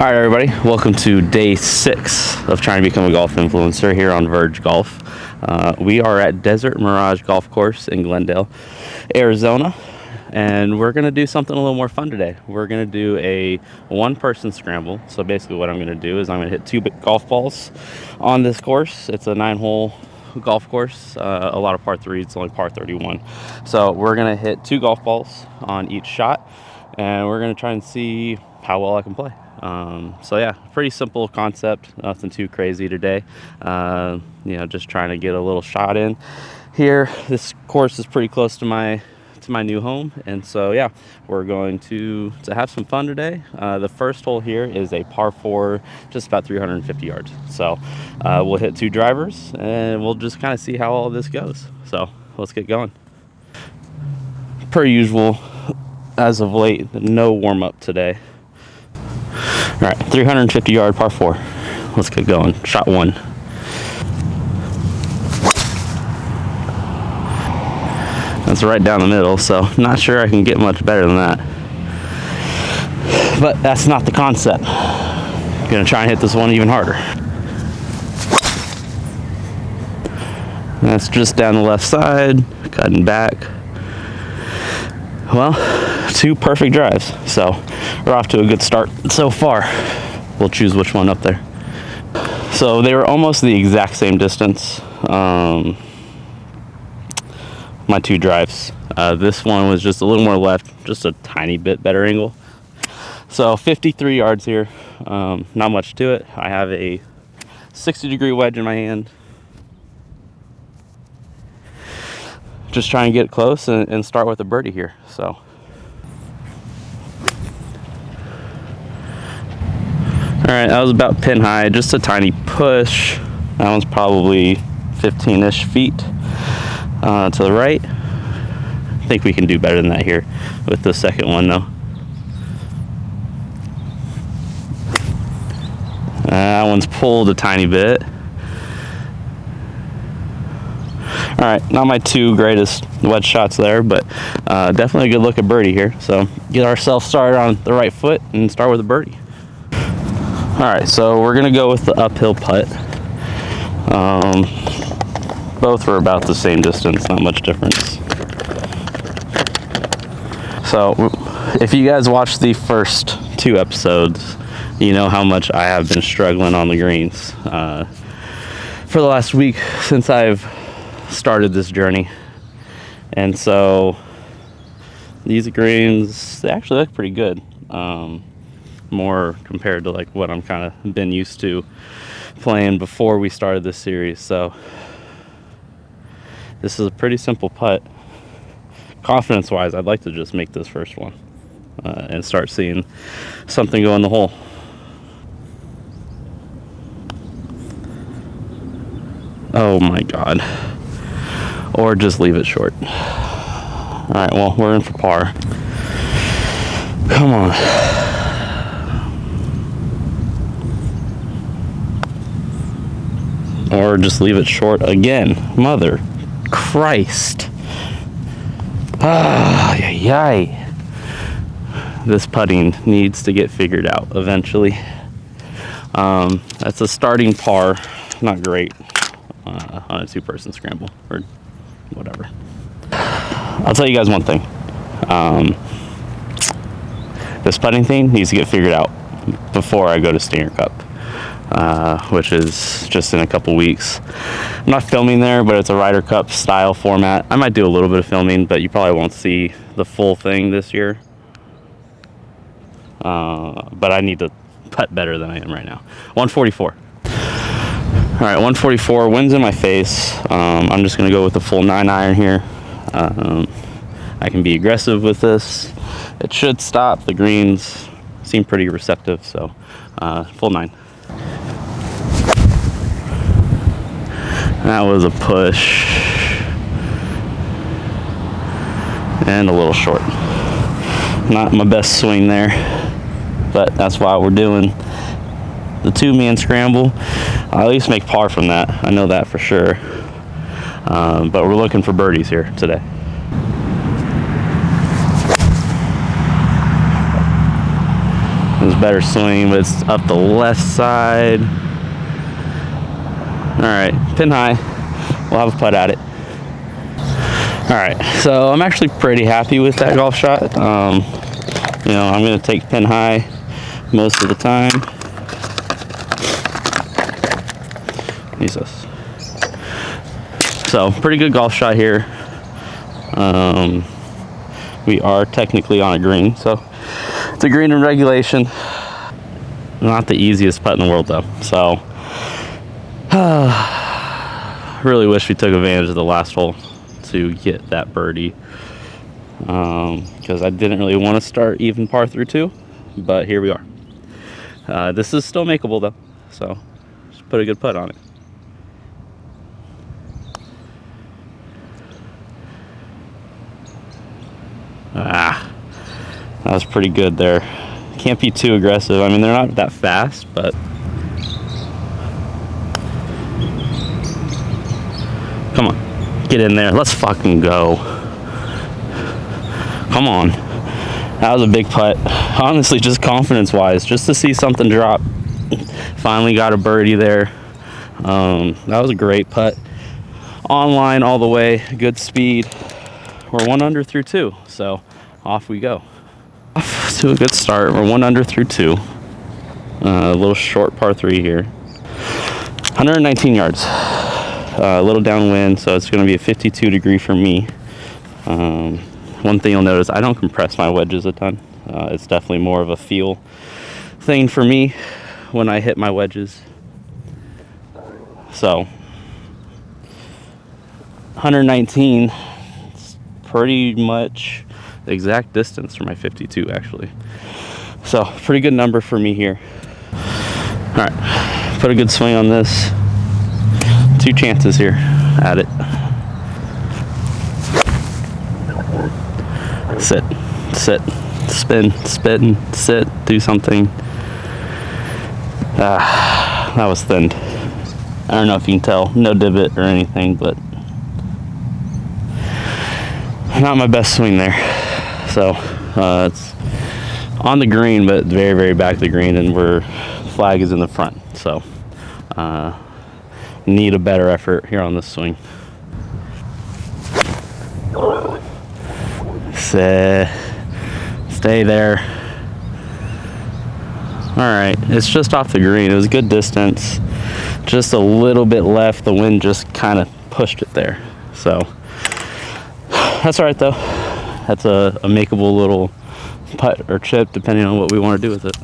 Alright everybody, welcome to day 6 of trying to become a golf influencer here on Verge Golf. We are at Desert Mirage Golf Course in Glendale, Arizona, and we're going to do something a little more fun today. We're going to do a one-person scramble. So basically what I'm going to do is I'm going to hit 2 golf balls on this course. It's a 9-hole golf course, a lot of par 3, it's only par 31. So we're going to hit 2 golf balls on each shot, and we're going to try and see how well I can play. So yeah, pretty simple concept, nothing too crazy today. Just trying to get a little shot in here. This course is pretty close to my new home, and so yeah, we're going to have some fun today. The first hole here is a par 4, just about 350 yards. So we'll hit 2 drivers and we'll just kind of see how all this goes. So let's get going. Per usual, as of late, no warm-up today. All right, 350 yard par 4. Let's get going. Shot 1. That's right down the middle, so not sure I can get much better than that. But that's not the concept. I'm gonna try and hit this one even harder. That's just down the left side, cutting back. Well, 2 perfect drives, so we're off to a good start so far. We'll choose which one up there. So they were almost the exact same distance, my 2 drives. This one was just a little more left, just a tiny bit better angle. So 53 yards here, not much to it. I have a 60-degree wedge in my hand. Just try and get close and start with a birdie here. So, all right, that was about pin high, just a tiny push. That one's probably 15-ish feet to the right. I think we can do better than that here with the second one though. That one's pulled a tiny bit. All right, not my 2 greatest wedge shots there, but definitely a good look at birdie here. So get ourselves started on the right foot and start with a birdie. All right, so we're gonna go with the uphill putt. Both were about the same distance, not much difference. So if you guys watched the first 2 episodes, you know how much I have been struggling on the greens for the last week since I've started this journey. And so these greens, they actually look pretty good, more compared to like what I'm kind of been used to playing before we started this series. So this is a pretty simple putt. Confidence wise, I'd like to just make this first one and start seeing something go in the hole. Oh my god. Or just leave it short. All right, well, we're in for par. Come on. Or just leave it short again. Mother Christ. Ah, yay. This putting needs to get figured out eventually. That's a starting par. Not great on a 2-person scramble or whatever. I'll tell you guys one thing. This putting thing needs to get figured out before I go to Stinger Cup, which is just in a couple weeks. I'm not filming there, but it's a Ryder Cup style format. I might do a little bit of filming, but you probably won't see the full thing this year. But I need to putt better than I am right now. 144. All right, 144, wind's in my face. I'm just gonna go with the full 9-iron here. I can be aggressive with this. It should stop. The greens seem pretty receptive, so full 9. That was a push. And a little short. Not my best swing there, but that's why we're doing the 2-man scramble. I'll at least make par from that. I know that for sure. But we're looking for birdies here today. better swing, but it's up the left side. All right, pin high. We'll have a putt at it. All right, so I'm actually pretty happy with that golf shot. You know, I'm gonna take pin high most of the time. Jesus. So pretty good golf shot here. We are technically on a green, so it's a green in regulation. Not the easiest putt in the world though. So really wish we took advantage of the last hole to get that birdie, because I didn't really want to start even par through 2, but here we are. This is still makeable though, so just put a good putt on it. That was pretty good there. Can't be too aggressive. I mean, they're not that fast, but come on, get in there. Let's fucking go. Come on. That was a big putt. Honestly, just confidence-wise, just to see something drop. Finally got a birdie there. That was a great putt. Online all the way, good speed. We're 1 under through 2, so off we go. Off to a good start. We're 1 under through 2. A little short par 3 here. 119 yards. A little downwind, so it's going to be a 52 degree for me. One thing you'll notice, I don't compress my wedges a ton. It's definitely more of a feel thing for me when I hit my wedges. So 119. Pretty much the exact distance for my 52 actually. So pretty good number for me here. All right, put a good swing on this. 2 chances here at it. Sit, sit, spin, spin, sit, do something. That was thinned. I don't know if you can tell, no divot or anything, but not my best swing there. So it's on the green, but very, very back of the green, and flag is in the front. So need a better effort here on this swing. Stay there. All right, it's just off the green. It was a good distance, just a little bit left. The wind just kind of pushed it there. So that's all right though. That's a makeable little putt or chip depending on what we want to do with it.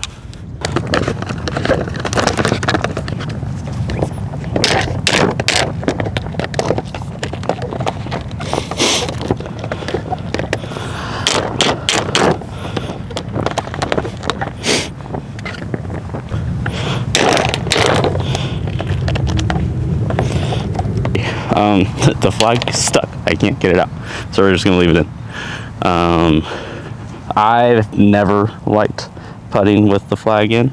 The flag is stuck. I can't get it out, so we're just gonna leave it in. I've never liked putting with the flag in.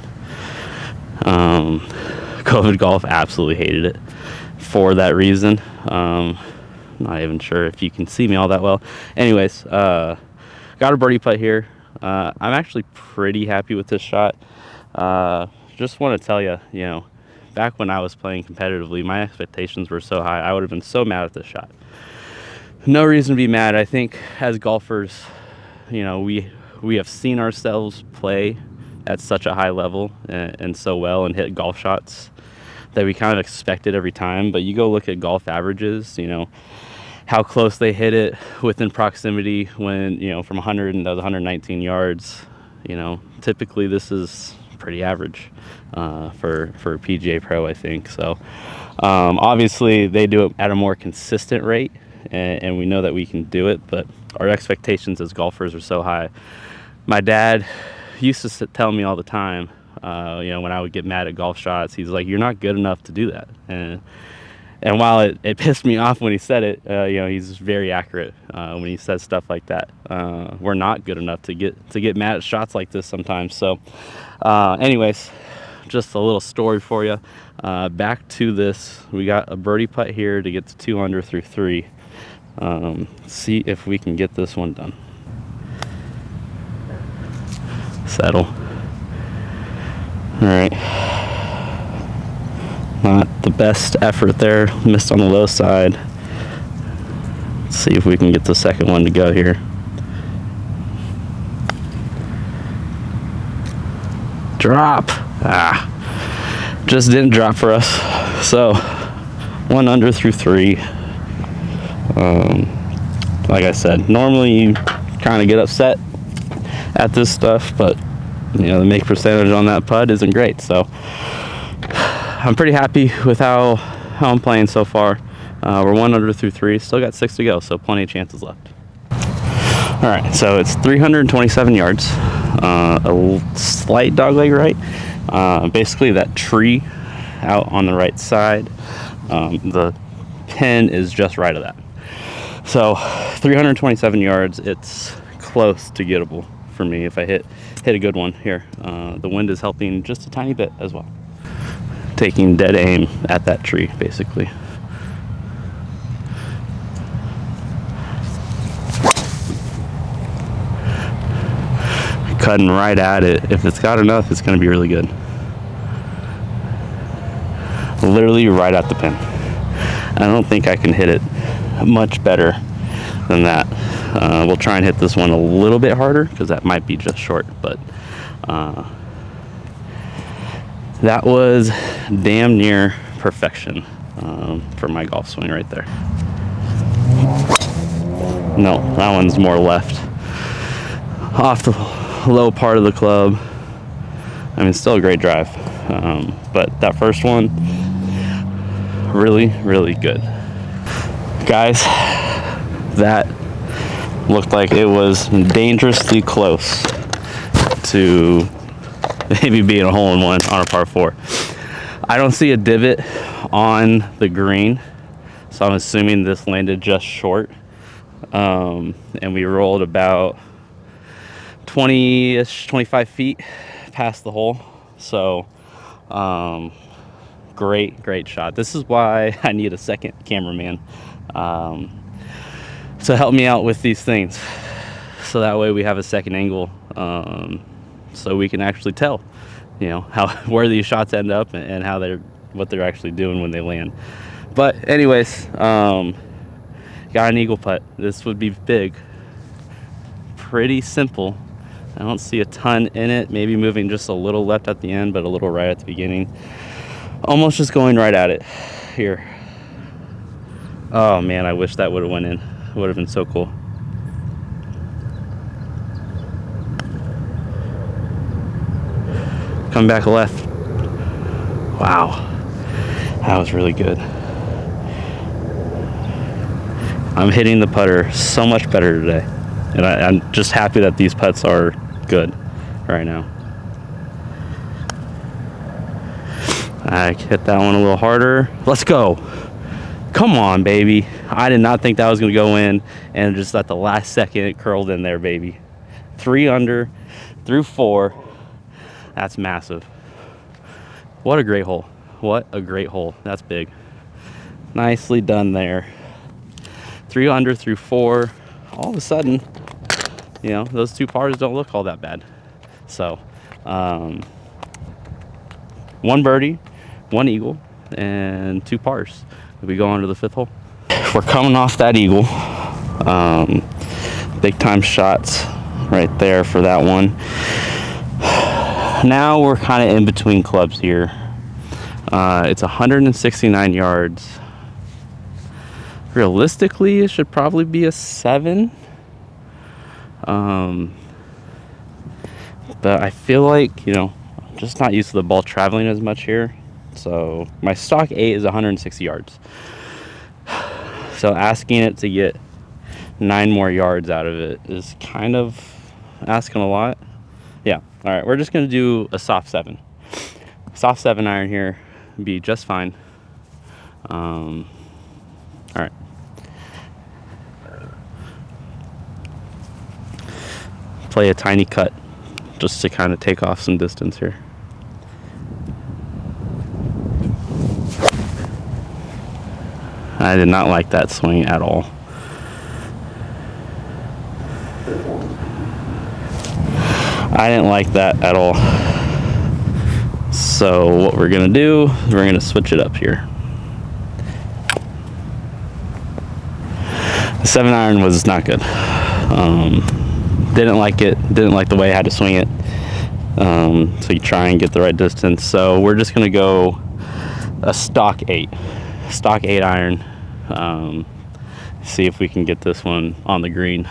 COVID golf, absolutely hated it for that reason. Not even sure if you can see me all that well. Anyways, got a birdie putt here. I'm actually pretty happy with this shot. Just want to tell you, you know, back when I was playing competitively, my expectations were so high. I would have been so mad at this shot. No reason to be mad. I think as golfers, you know, we have seen ourselves play at such a high level and so well and hit golf shots that we kind of expect it every time. But you go look at golf averages, you know, how close they hit it within proximity when, you know, from 100 and 119 yards, you know, typically this is pretty average for a PGA Pro, I think. So obviously they do it at a more consistent rate, and we know that we can do it, but our expectations as golfers are so high. My dad used to tell me all the time, you know, when I would get mad at golf shots, he's like, "You're not good enough to do that." And while it pissed me off when he said it, you know, he's very accurate when he says stuff like that. We're not good enough to get mad at shots like this sometimes. So anyways, just a little story for you. Back to this, we got a birdie putt here to get to 2 under through 3. See if we can get this one done. Settle. right. Not the best effort there. Missed on the low side. Let's see if we can get the second one to go here. Drop. Just didn't drop for us. So 1 under through 3. Like I said, normally you kind of get upset at this stuff, but you know, the make percentage on that putt isn't great. So I'm pretty happy with how I'm playing so far. We're 1 under through 3. Still got 6 to go, so plenty of chances left. All right, so it's 327 yards. A slight dogleg right. Basically that tree out on the right side. The pin is just right of that. So 327 yards. It's close to gettable for me if I hit a good one here. The wind is helping just a tiny bit as well. Taking dead aim at that tree, basically. Cutting right at it. If it's got enough, it's going to be really good. Literally right at the pin. I don't think I can hit it much better than that. We'll try and hit this one a little bit harder because that might be just short, but that was damn near perfection for my golf swing right there. No, that one's more left. Off the low part of the club. I mean, still a great drive, but that first one, really, really good. Guys, that looked like it was dangerously close to maybe being a hole-in-one on a par 4. I don't see a divot on the green, so I'm assuming this landed just short, and we rolled about 20-ish, 25 feet past the hole. So great shot. This is why I need a second cameraman to help me out with these things, so that way we have a second angle, so we can actually tell, you know, where these shots end up and what they're actually doing when they land. But anyways, got an eagle putt. This would be big. Pretty simple. I don't see a ton in it. Maybe moving just a little left at the end, but a little right at the beginning. Almost just going right at it here. Oh man, I wish that would have went in. It would have been so cool. Come back left. Wow, that was really good. I'm hitting the putter so much better today, and I'm just happy that these putts are good right now. I hit that one a little harder. Let's go. Come on, baby. I did not think that was going to go in, and just at the last second it curled in there, baby. 3 under through 4. That's massive. What a great hole. What a great hole. That's big. Nicely done there. 3 under through 4. All of a sudden, you know, those 2 pars don't look all that bad. So 1 birdie, 1 eagle, and 2 pars. We go on to the 5th hole. We're coming off that eagle. Big time shots right there for that one. Now we're kind of in between clubs here. It's 169 yards. Realistically, it should probably be a 7. But I feel like, you know, I'm just not used to the ball traveling as much here. So my stock 8 is 160 yards. So asking it to get 9 more yards out of it is kind of asking a lot. Yeah. All right. We're just going to do a soft 7. Soft 7 iron here would be just fine. All right. Play a tiny cut just to kind of take off some distance here. I did not like that swing at all. I didn't like that at all. So what we're gonna do is we're gonna switch it up here. The 7-iron was not good. Didn't like it. Didn't like the way I had to swing it. So you try and get the right distance. So we're just gonna go a stock 8-iron. See if we can get this one on the green.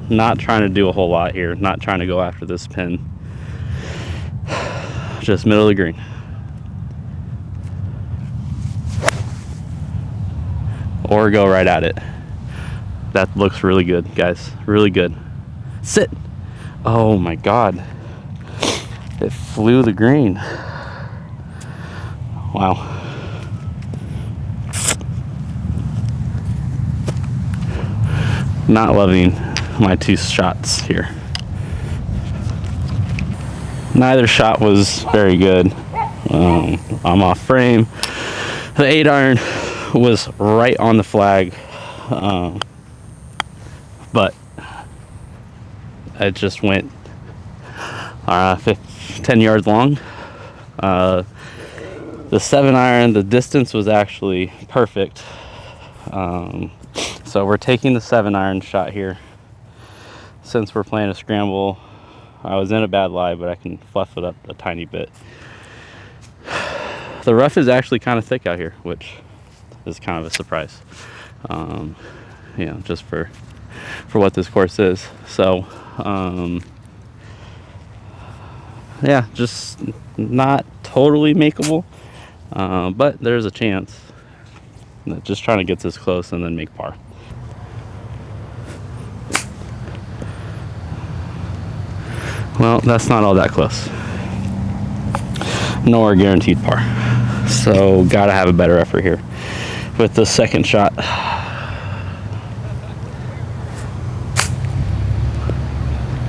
Not trying to do a whole lot here. Not trying to go after this pin. Just middle of the green. Or go right at it. That looks really good, guys. Really good. Sit. Oh my God. It flew the green. Wow. Not loving my 2 shots here. Neither shot was very good. I'm off frame. The 8-iron was right on the flag, but it just went 10 yards long. The 7-iron, the distance was actually perfect. So we're taking the 7-iron shot here. Since we're playing a scramble, I was in a bad lie, but I can fluff it up a tiny bit. The rough is actually kind of thick out here, which is kind of a surprise. You know, just for what this course is. So, yeah, just not totally makeable, but there's a chance. Just trying to get this close and then make par. Well, that's not all that close. Nor guaranteed par. So, gotta have a better effort here with the second shot.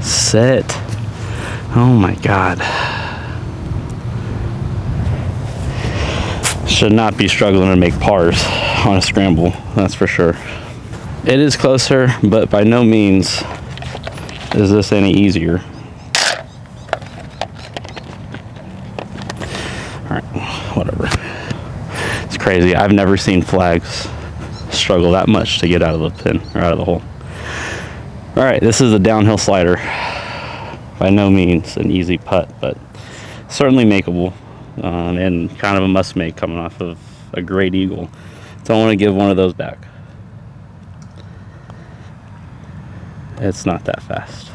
Sit. Oh my God. Should not be struggling to make pars on a scramble, that's for sure. It is closer, but by no means is this any easier. Alright, whatever. It's crazy. I've never seen flags struggle that much to get out of the pin or out of the hole. Alright, this is a downhill slider. By no means an easy putt, but certainly makeable. And kind of a must make coming off of a great eagle. Don't want to give one of those back. It's not that fast.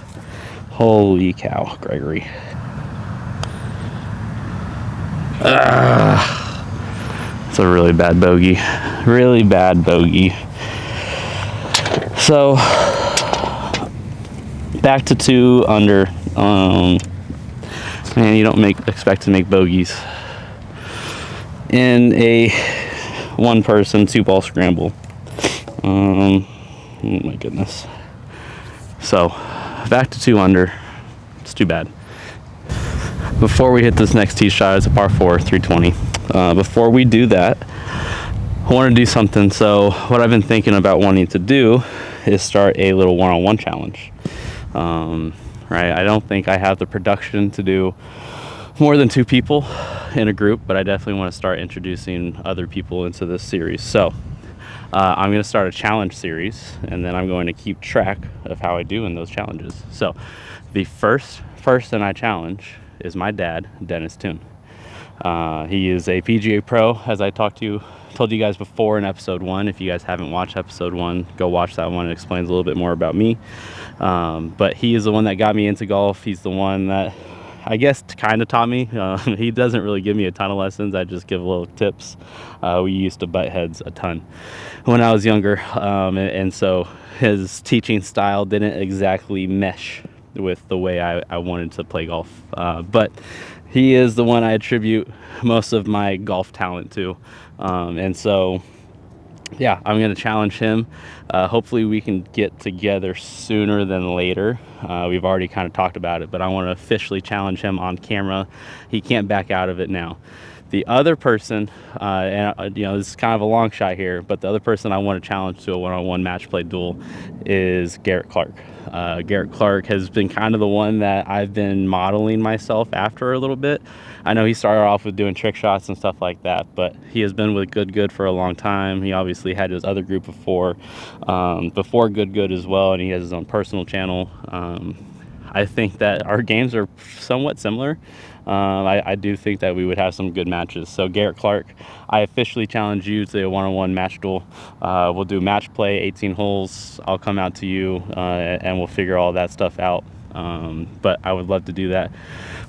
Holy cow, Gregory. It's a really bad bogey. Really bad bogey. So, back to 2 under. Man, you don't expect to make bogeys in a 1-person 2-ball scramble. Oh my goodness. So back to 2 under. It's too bad. Before we hit this next tee shot, it's a par 4, 320. Before we do that, I want to do something. So what I've been thinking about wanting to do is start a little one-on-one challenge. Right, I don't think I have the production to do more than 2 people in a group, but I definitely want to start introducing other people into this series. So I'm going to start a challenge series, and then I'm going to keep track of how I do in those challenges. So the first person I challenge is my dad, Dennis Toon. He is a PGA pro, as I told you guys before in episode 1. If you guys haven't watched episode 1, go watch that one. It explains a little bit more about me. But he is the one that got me into golf. He's the one that I guess kind of taught me. He doesn't really give me a ton of lessons. I just give little tips. We used to butt heads a ton when I was younger. And so his teaching style didn't exactly mesh with the way I wanted to play golf. But he is the one I attribute most of my golf talent to. And so, yeah, I'm going to challenge him. Hopefully we can get together sooner than later. We've already kind of talked about it, but I want to officially challenge him on camera. He can't back out of it now. The other person, you know, this is kind of a long shot here, but the other person I want to challenge to a one-on-one match play duel is Garrett Clark. Garrett Clark has been kind of the one that I've been modeling myself after a little bit. I know he started off with doing trick shots and stuff like that, but he has been with Good for a long time. He obviously had his other group of four before Good as well, and he has his own personal channel. I think that our games are somewhat similar. I do think that we would have some good matches. So Garrett Clark, I officially challenge you to a one-on-one match duel. We'll do match play, 18 holes. I'll come out to you and we'll figure all that stuff out. But I would love to do that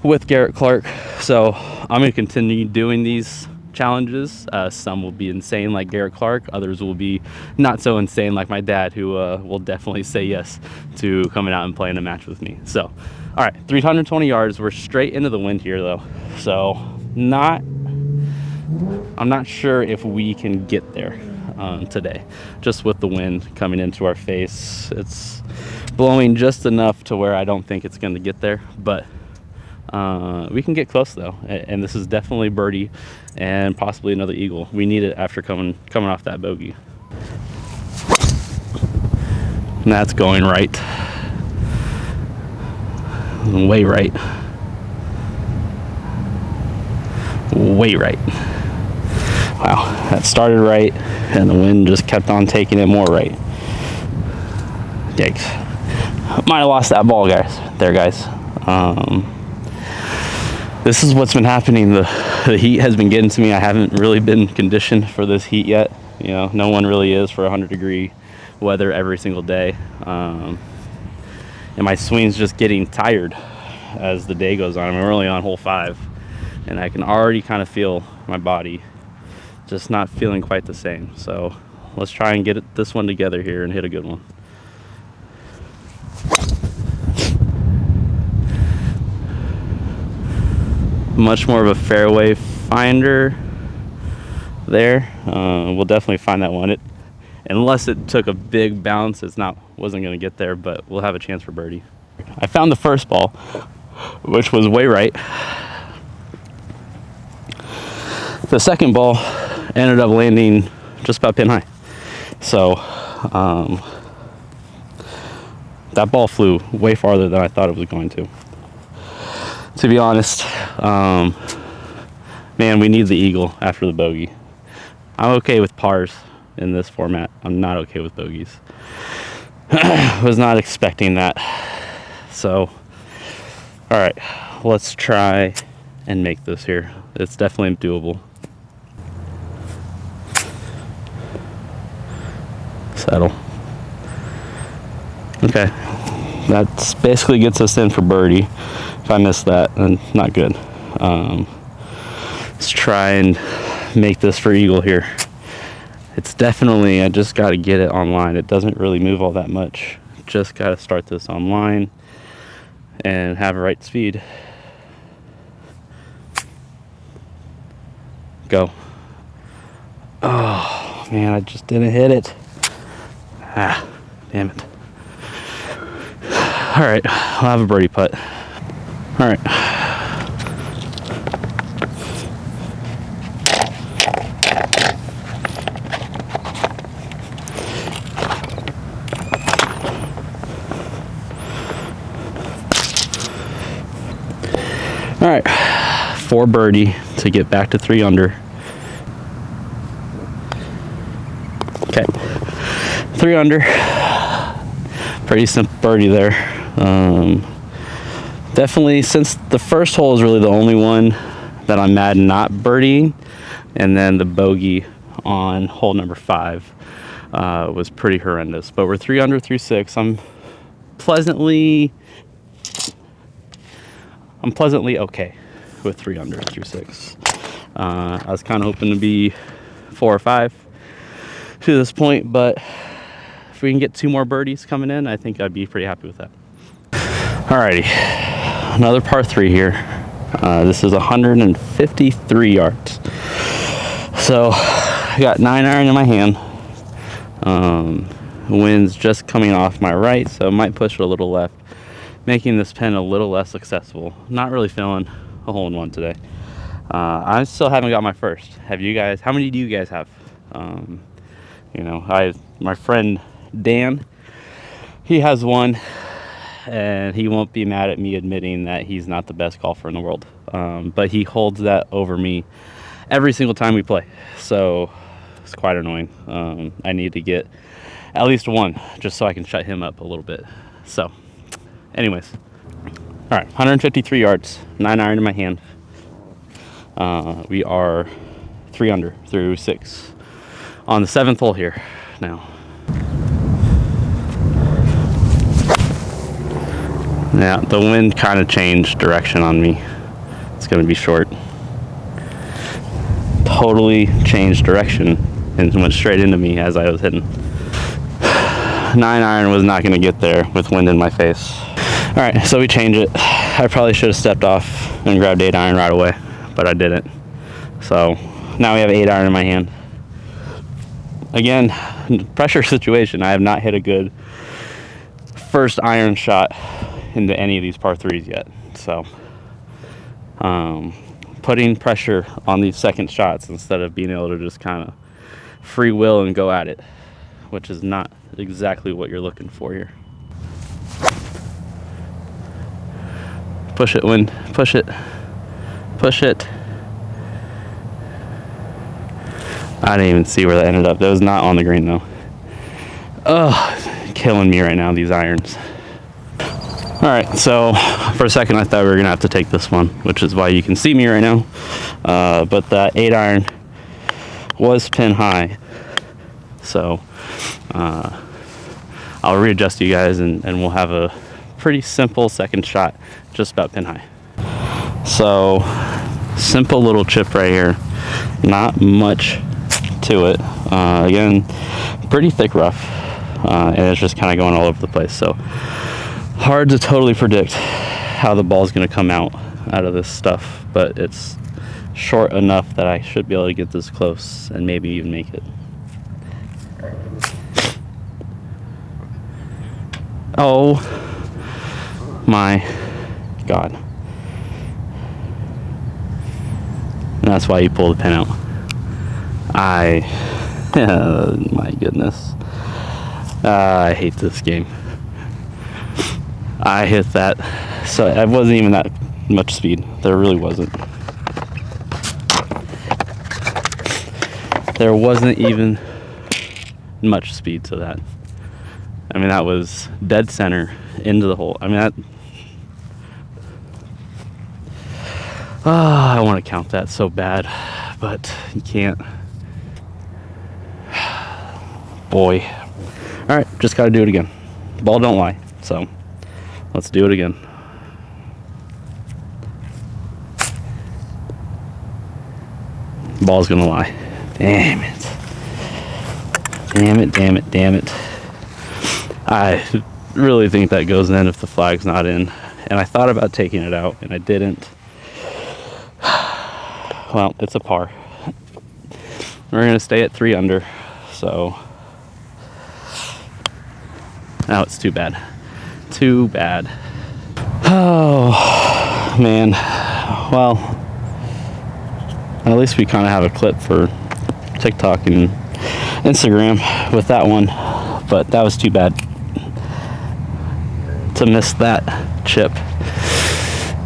with Garrett Clark. So I'm going to continue doing these challenges. Some will be insane like Garrett Clark. Others will be not so insane like my dad, who will definitely say yes to coming out and playing a match with me. So all right, 320 yards. We're straight into the wind here though, so I'm not sure if we can get there today, just with the wind coming into our face. It's blowing just enough to where I don't think it's going to get there, but we can get close though, and this is definitely birdie and possibly another eagle. We need it after coming off that bogey. And that's going right. Way right. Way right. Wow, that started right, and the wind just kept on taking it more right. Yikes. Might have lost that ball, guys. This is what's been happening. The heat has been getting to me. I haven't really been conditioned for this heat yet. You know, no one really is for 100-degree weather every single day. And my swing's just getting tired as the day goes on. I mean, we're only on hole 5, and I can already kind of feel my body just not feeling quite the same. So let's try and get this one together here and hit a good one. Much more of a fairway finder there. We'll definitely find that one. Unless it took a big bounce, wasn't going to get there, but we'll have a chance for birdie. I found the first ball, which was way right. The second ball ended up landing just about pin high. So that ball flew way farther than I thought it was going to be honest. Man, we need the eagle after the bogey. I'm okay with pars in this format. I'm not okay with bogeys. Was not expecting that. So, all right, let's try and make this here. It's definitely doable. Settle. Okay, that basically gets us in for birdie. If I miss that, then not good. Let's try and make this for eagle here. It's definitely, I just got to get it online. It doesn't really move all that much. Just got to start this online and have the right speed. Go. Oh man, I just didn't hit it. Ah, damn it. All right, I'll have a birdie putt. All right. All right, 4 birdie to get back to 3 under. Okay, 3 under. Pretty simple birdie there. Definitely, since the first hole is really the only one that I'm mad not birdieing, and then the bogey on hole number 5 was pretty horrendous. But we're 3 under through 6. I'm pleasantly okay with 3 under through 6. I was kind of hoping to be 4 or 5 to this point, but if we can get 2 more birdies coming in, I think I'd be pretty happy with that. Alrighty, another par 3 here. This is 153 yards. So I got 9-iron in my hand. Wind's just coming off my right, so it might push it a little left, making this pin a little less accessible. Not really feeling a hole-in-one today. I still haven't got my first. Have you guys? How many do you guys have? You know, my friend Dan, he has one, and he won't be mad at me admitting that he's not the best golfer in the world. But he holds that over me every single time we play. So it's quite annoying. I need to get at least one just so I can shut him up a little bit. So, anyways, all right, 153 yards, 9 iron in my hand. We are 3 under through 6 on the 7th hole here now. Yeah, the wind kind of changed direction on me. It's going to be short. Totally changed direction and went straight into me as I was hitting. 9 iron was not going to get there with wind in my face. All right, so we change it. I probably should have stepped off and grabbed 8 iron right away, but I didn't. So now we have 8 iron in my hand. Again, pressure situation. I have not hit a good first iron shot into any of these par 3s yet. So putting pressure on these second shots instead of being able to just kind of free will and go at it, which is not exactly what you're looking for here. Push it, wind. Push it. Push it. I didn't even see where that ended up. That was not on the green, though. Ugh, killing me right now, these irons. All right, so for a second I thought we were going to have to take this one, which is why you can see me right now. But that 8 iron was pin high. So I'll readjust you guys and we'll have a pretty simple second shot, just about pin high. So simple little chip right here, not much to it. Again, pretty thick rough, and it's just kind of going all over the place. So hard to totally predict how the ball's going to come out of this stuff, but it's short enough that I should be able to get this close and maybe even make it. Oh my God. And that's why you pull the pin out. My goodness. I hate this game. I hit that, so it wasn't even that much speed. There really wasn't. There wasn't even much speed to that. I mean, that was dead center into the hole. I mean, that. I want to count that so bad, but you can't. Boy. All right, just got to do it again. Ball don't lie, so let's do it again. Ball's gonna lie. Damn it. Damn it, damn it, damn it. I really think that goes in if the flag's not in. And I thought about taking it out, and I didn't. Well, it's a par. We're gonna stay at 3 under, so now it's too bad. Too bad. Oh, man. Well, at least we kind of have a clip for TikTok and Instagram with that one, but that was too bad to miss that chip.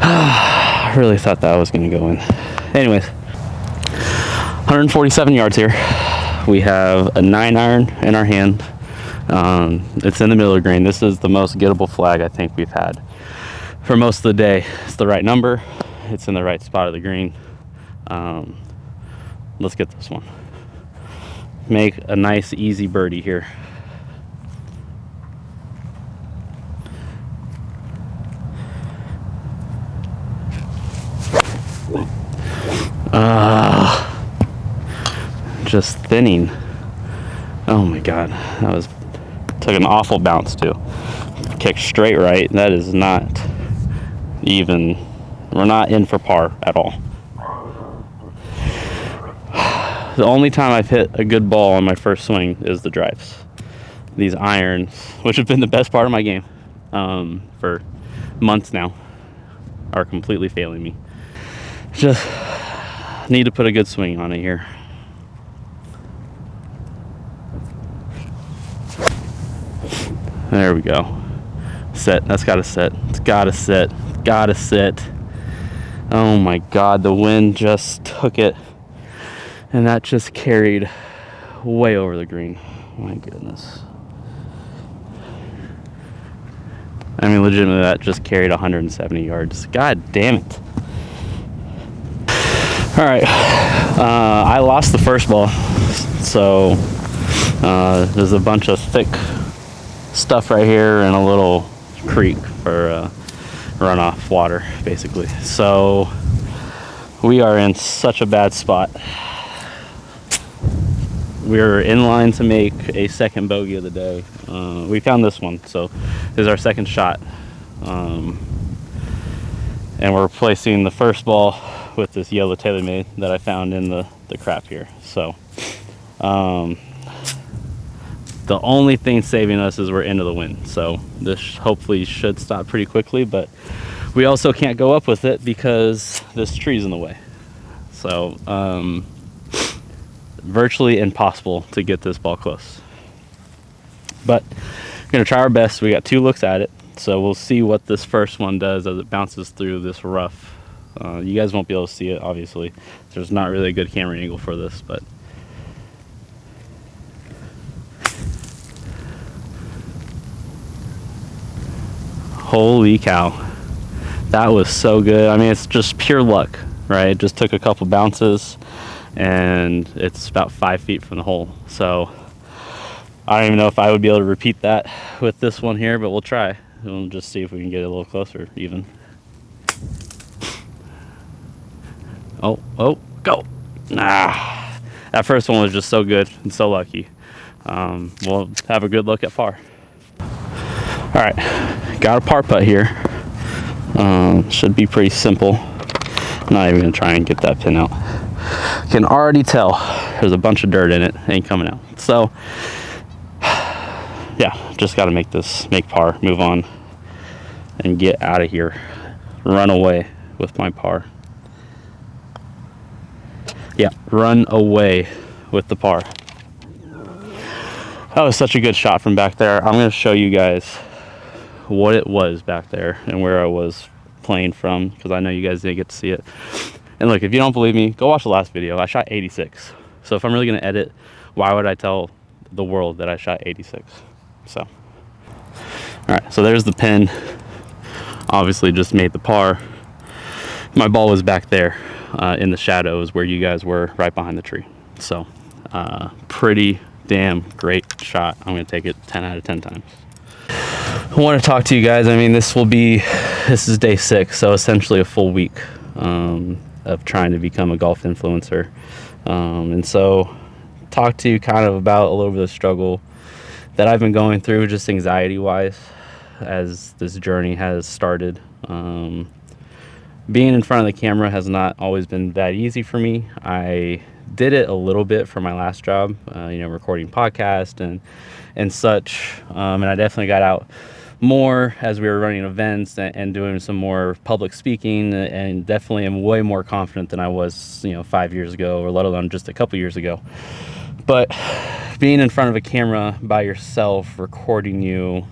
I really thought that was going to go in. Anyways, 147 yards here. We have a 9 iron in our hand. It's in the middle of the green. This is the most gettable flag I think we've had for most of the day. It's the right number. It's in the right spot of the green. Let's get this one. Make a nice, easy birdie here. Just thinning. Oh my God, that was took an awful bounce too. Kicked straight right. That is not even. We're not in for par at all. The only time I've hit a good ball on my first swing is the drives. These irons, which have been the best part of my game for months now, are completely failing me. Just need to put a good swing on it here. There we go. Set. That's gotta set. It's gotta set. Gotta set. Oh my God, the wind just took it, and that just carried way over the green. My goodness. I mean, legitimately, that just carried 170 yards. God damn it. All right, I lost the first ball, so there's a bunch of thick stuff right here and a little creek for runoff water, basically. So we are in such a bad spot. We're in line to make a second bogey of the day. We found this one, so this is our second shot. And we're replacing the first ball with this yellow TaylorMade that I found in the crap here. So the only thing saving us is we're into the wind. So this hopefully should stop pretty quickly, but we also can't go up with it because this tree's in the way. So virtually impossible to get this ball close. But we're gonna try our best. We got 2 looks at it. So we'll see what this first one does as it bounces through this rough. You guys won't be able to see it, obviously. There's not really a good camera angle for this, but holy cow, that was so good. I mean, it's just pure luck, right? It just took a couple bounces, and it's about 5 feet from the hole. So I don't even know if I would be able to repeat that with this one here, but we'll try. We'll just see if we can get a little closer even. Oh, go. Nah, that first one was just so good and so lucky. We'll have a good look at par. All right, got a par putt here. Should be pretty simple. I'm not even gonna try and get that pin out. Can already tell there's a bunch of dirt in it, ain't coming out. So yeah, just got to make par, move on, and get out of here. Run away with my par. Yeah, run away with the par. That was such a good shot from back there. I'm going to show you guys what it was back there and where I was playing from, because I know you guys didn't get to see it. And look, if you don't believe me, go watch the last video. I shot 86. So if I'm really going to edit, why would I tell the world that I shot 86? So, all right, so there's the pin. Obviously just made the par. My ball was back there in the shadows where you guys were, right behind the tree. So pretty damn great shot. I'm gonna take it 10 out of 10 times. I want to talk to you guys. I mean, this is day 6, so essentially a full week of trying to become a golf influencer. And so talk to you kind of about a little bit of the struggle that I've been going through, just anxiety wise, as this journey has started. Being in front of the camera has not always been that easy for me. I did it a little bit for my last job, recording podcasts and such. And I definitely got out more as we were running events and doing some more public speaking, and definitely am way more confident than I was, 5 years ago, or let alone just a couple years ago. But being in front of a camera by yourself, recording you,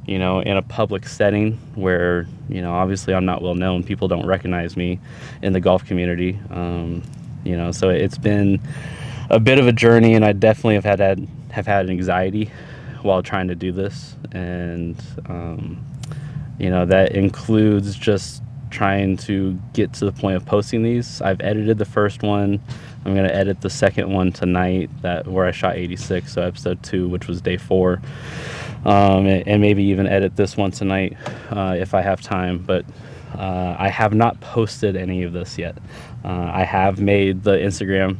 in a public setting where, obviously I'm not well known, people don't recognize me in the golf community. So it's been a bit of a journey, and I definitely have had anxiety while trying to do this. And, that includes just trying to get to the point of posting these. I've edited the first one. I'm going to edit the second one tonight, where I shot 86, so episode 2, which was day 4. And maybe even edit this one tonight if I have time. But I have not posted any of this yet. I have made the Instagram.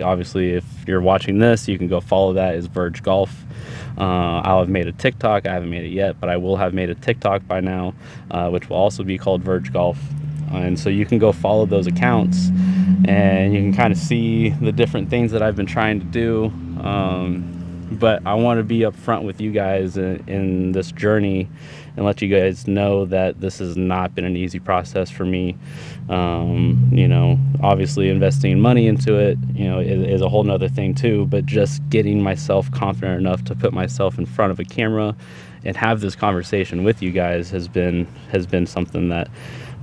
Obviously, if you're watching this, you can go follow that. Is Verge Golf. I'll have made a TikTok. I haven't made it yet, but I will have made a TikTok by now, which will also be called Verge Golf. And so you can go follow those accounts, and you can kind of see the different things that I've been trying to do. But I want to be upfront with you guys in this journey and let you guys know that this has not been an easy process for me. You know, obviously investing money into it, you know, is a whole nother thing too, but just getting myself confident enough to put myself in front of a camera and have this conversation with you guys has been something that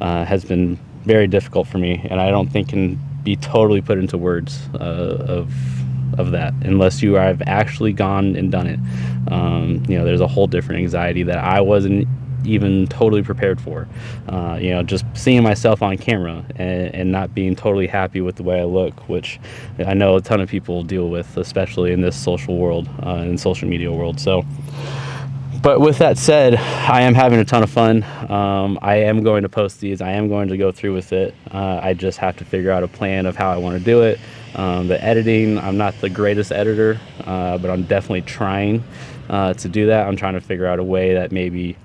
has been very difficult for me, and I don't think can be totally put into words of that unless you have actually gone and done it. You know, there's a whole different anxiety that I wasn't even totally prepared for. You know, just seeing myself on camera and not being totally happy with the way I look, which I know a ton of people deal with, especially in this social world, in social media world. So, but with that said, I am having a ton of fun. I am going to post these. I am going to go through with it. I just have to figure out a plan of how I want to do it. The editing, I'm not the greatest editor, but I'm definitely trying to do that. I'm trying to figure out a way that maybe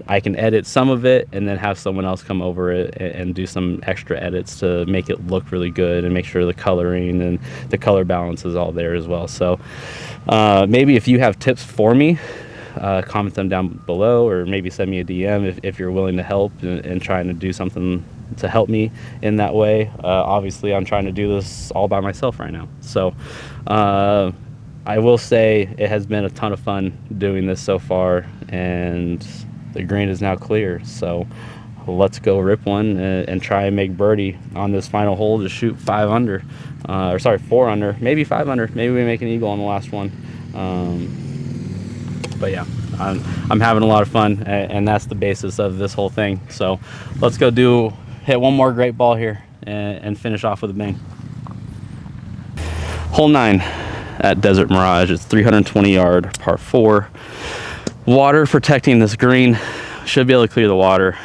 I can edit some of it and then have someone else come over it and do some extra edits to make it look really good and make sure the coloring and the color balance is all there as well. So maybe if you have tips for me, comment them down below, or maybe send me a DM if you're willing to help and trying to do something to help me in that way. Obviously, I'm trying to do this all by myself right now. So I will say it has been a ton of fun doing this so far, and the green is now clear. So let's go rip one and try and make birdie on this final hole to shoot 5 under, or sorry, 4 under, maybe 5 under. Maybe we make an eagle on the last one. But yeah, I'm having a lot of fun, and that's the basis of this whole thing. So let's go hit one more great ball here and finish off with a bang. Hole 9 at Desert Mirage. It's 320 yard par 4. Water protecting this green. Should be able to clear the water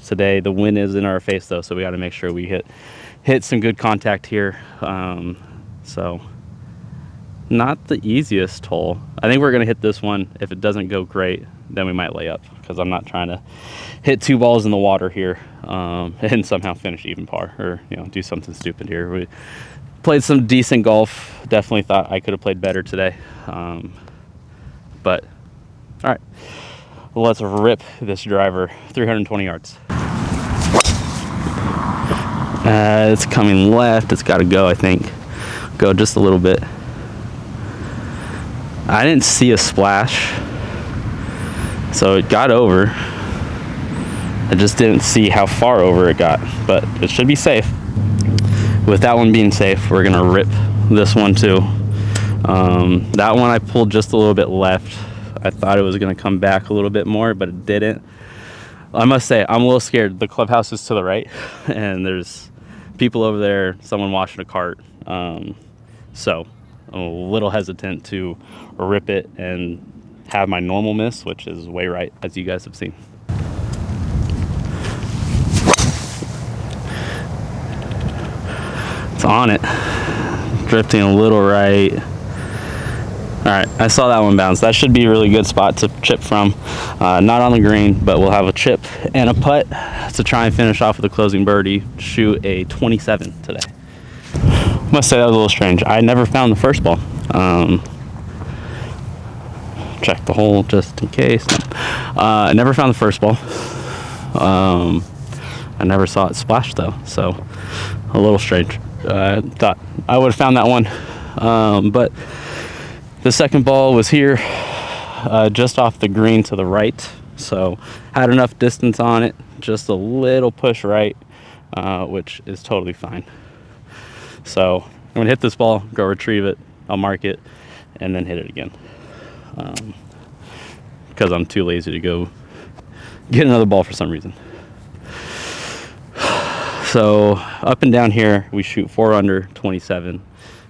today. The wind is in our face though, so we got to make sure we hit some good contact here. So not the easiest hole. I think we're gonna hit this one. If it doesn't go great, then we might lay up, because I'm not trying to hit 2 balls in the water here and somehow finish even par, or you know, do something stupid here. We played some decent golf. Definitely thought I could have played better today, but all right, let's rip this driver 320 yards. It's coming left. It's got to go, I think. Go just a little bit. I didn't see a splash, so it got over. I just didn't see how far over it got, but it should be safe. With that one being safe, we're gonna rip this one too. That one I pulled just a little bit left. I thought it was gonna come back a little bit more, but it didn't. I must say, I'm a little scared. The clubhouse is to the right, and there's people over there, someone washing a cart. So I'm a little hesitant to rip it and have my normal miss, which is way right, as you guys have seen. It's on it. Drifting a little right. All right, I saw that one bounce. That should be a really good spot to chip from. Not on the green, but we'll have a chip and a putt to try and finish off with a closing birdie. Shoot a 27 today. Must say that was a little strange. I never found the first ball. Check the hole just in case. I never found the first ball. I never saw it splash though, so a little strange. Thought I would have found that one, but the second ball was here, just off the green to the right, so had enough distance on it, just a little push right, which is totally fine. So I'm gonna hit this ball, go retrieve it, I'll mark it, and then hit it again, because I'm too lazy to go get another ball for some reason. So up and down here, we shoot 4 under, 27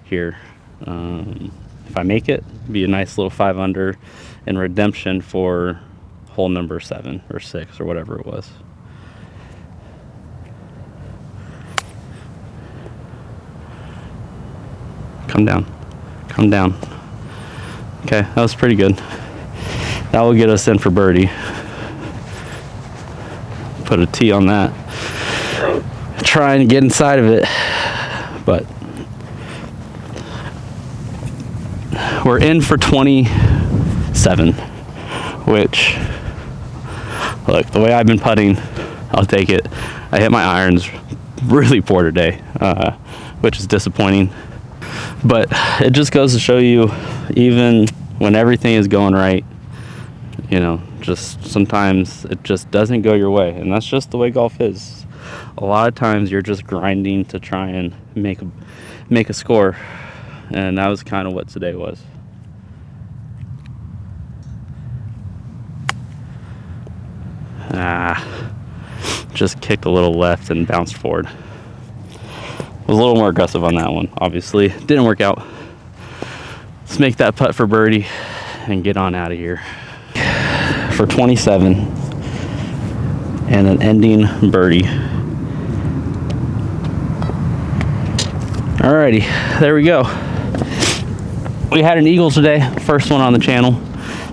here. If I make it, it'd be a nice little 5 under and redemption for hole number 7 or 6 or whatever it was. Come down, come down. Okay, that was pretty good. That will get us in for birdie. Put a T on that. Try and get inside of it, but we're in for 27, which Look, the way I've been putting, I'll take it. I hit my irons really poor today, which is disappointing. But it just goes to show you, even when everything is going right, you know, just sometimes it just doesn't go your way. And that's just the way golf is. A lot of times you're just grinding to try and make a score. And that was kind of what today was. Just kicked a little left and bounced forward. Was a little more aggressive on that one, obviously. Didn't work out. Let's make that putt for birdie and get on out of here. For 27 and an ending birdie. Alrighty, there we go. We had an eagle today, first one on the channel.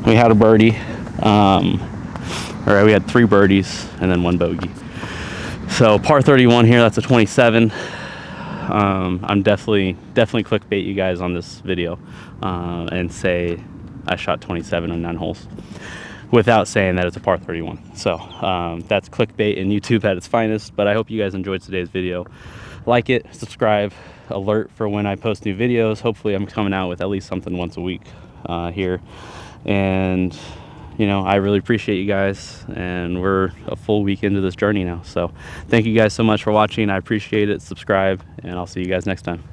We had a birdie. We had 3 birdies and then 1 bogey. So par 31 here, that's a 27. I'm definitely clickbait you guys on this video and say I shot 27 on 9 holes without saying that it's a par 31. So that's clickbait and YouTube at its finest. But I hope you guys enjoyed today's video. Like it, subscribe, alert for when I post new videos. Hopefully I'm coming out with at least something once a week here. And you know, I really appreciate you guys, and we're a full week into this journey now. So thank you guys so much for watching. I appreciate it. Subscribe, and I'll see you guys next time.